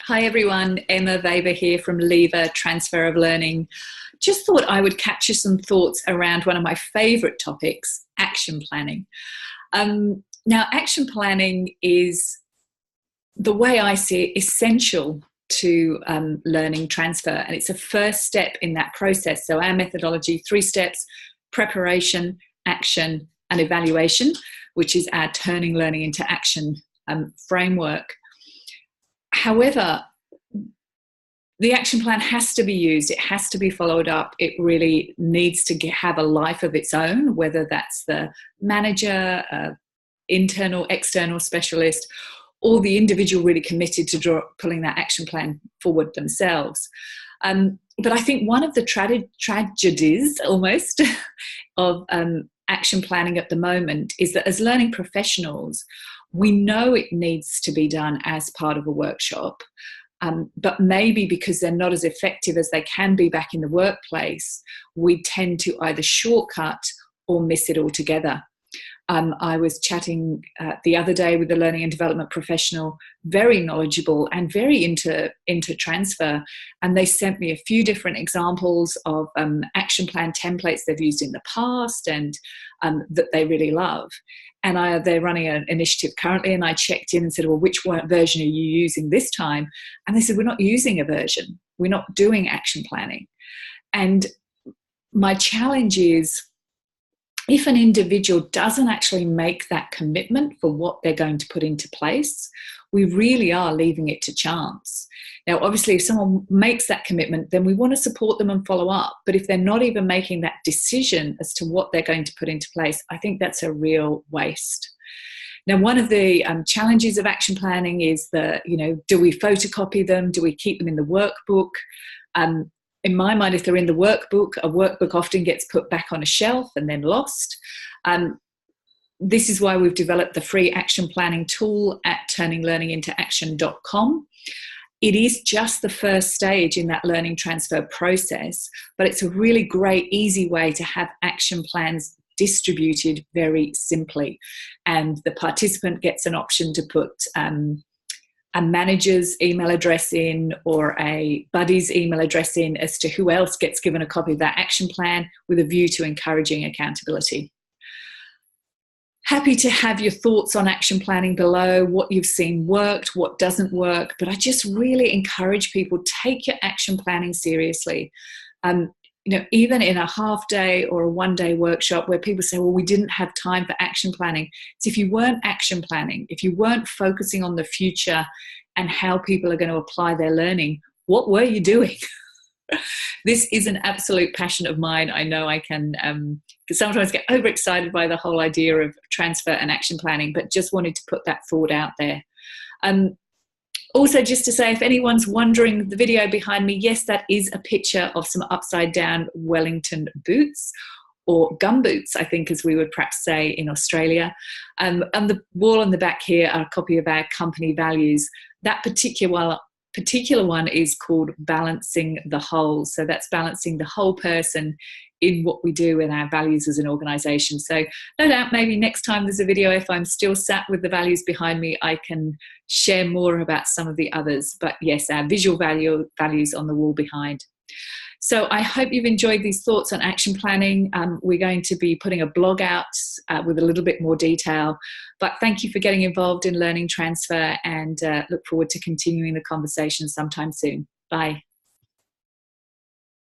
Hi everyone, Emma Weber here from Lever Transfer of Learning. Just thought I would capture some thoughts around one of my favourite topics, action planning. Now, action planning is, the way I see it, essential to learning transfer, and it's a first step in that process. So our methodology, 3 steps: preparation, action and evaluation, which is our turning learning into action framework. However, the action plan has to be used, it has to be followed up, it really needs to have a life of its own, whether that's the manager, internal, external specialist, or the individual really committed to pulling that action plan forward themselves. But I think one of the tragedies almost of action planning at the moment is that as learning professionals, we know it needs to be done as part of a workshop, but maybe because they're not as effective as they can be back in the workplace, we tend to either shortcut or miss it altogether. I was chatting the other day with a learning and development professional, very knowledgeable and very into transfer, and they sent me a few different examples of action plan templates they've used in the past and that they really love. And they're running an initiative currently, and I checked in and said, well, which version are you using this time? And they said, we're not using a version. We're not doing action planning. And my challenge is, if an individual doesn't actually make that commitment for what they're going to put into place, we really are leaving it to chance. Now, obviously, if someone makes that commitment, then we want to support them and follow up. But if they're not even making that decision as to what they're going to put into place, I think that's a real waste. Now, one of the challenges of action planning is do we photocopy them? Do we keep them in the workbook? In my mind, if they're in the workbook, a workbook often gets put back on a shelf and then lost. This is why we've developed the free action planning tool at turninglearningintoaction.com. It is just the first stage in that learning transfer process, but it's a really great, easy way to have action plans distributed very simply. And the participant gets an option to put a manager's email address in or a buddy's email address in as to who else gets given a copy of that action plan, with a view to encouraging accountability. Happy to have your thoughts on action planning below, what you've seen worked, what doesn't work, but I just really encourage people, take your action planning seriously. Even in a half day or a 1-day workshop where people say, well, we didn't have time for action planning. So if you weren't action planning, if you weren't focusing on the future and how people are going to apply their learning, what were you doing? This is an absolute passion of mine. I know I can sometimes get overexcited by the whole idea of transfer and action planning, but just wanted to put that thought out there. Also, just to say, if anyone's wondering, the video behind me, yes, that is a picture of some upside down Wellington boots, or gum boots, I think, as we would perhaps say in Australia. And the wall on the back here are a copy of our company values. That particular one is called Balancing the Whole. So that's balancing the whole person in what we do in our values as an organisation. So no doubt maybe next time there's a video, if I'm still sat with the values behind me, I can share more about some of the others. But yes, our visual values on the wall behind. So I hope you've enjoyed these thoughts on action planning. We're going to be putting a blog out with a little bit more detail. But thank you for getting involved in learning transfer, and look forward to continuing the conversation sometime soon. Bye.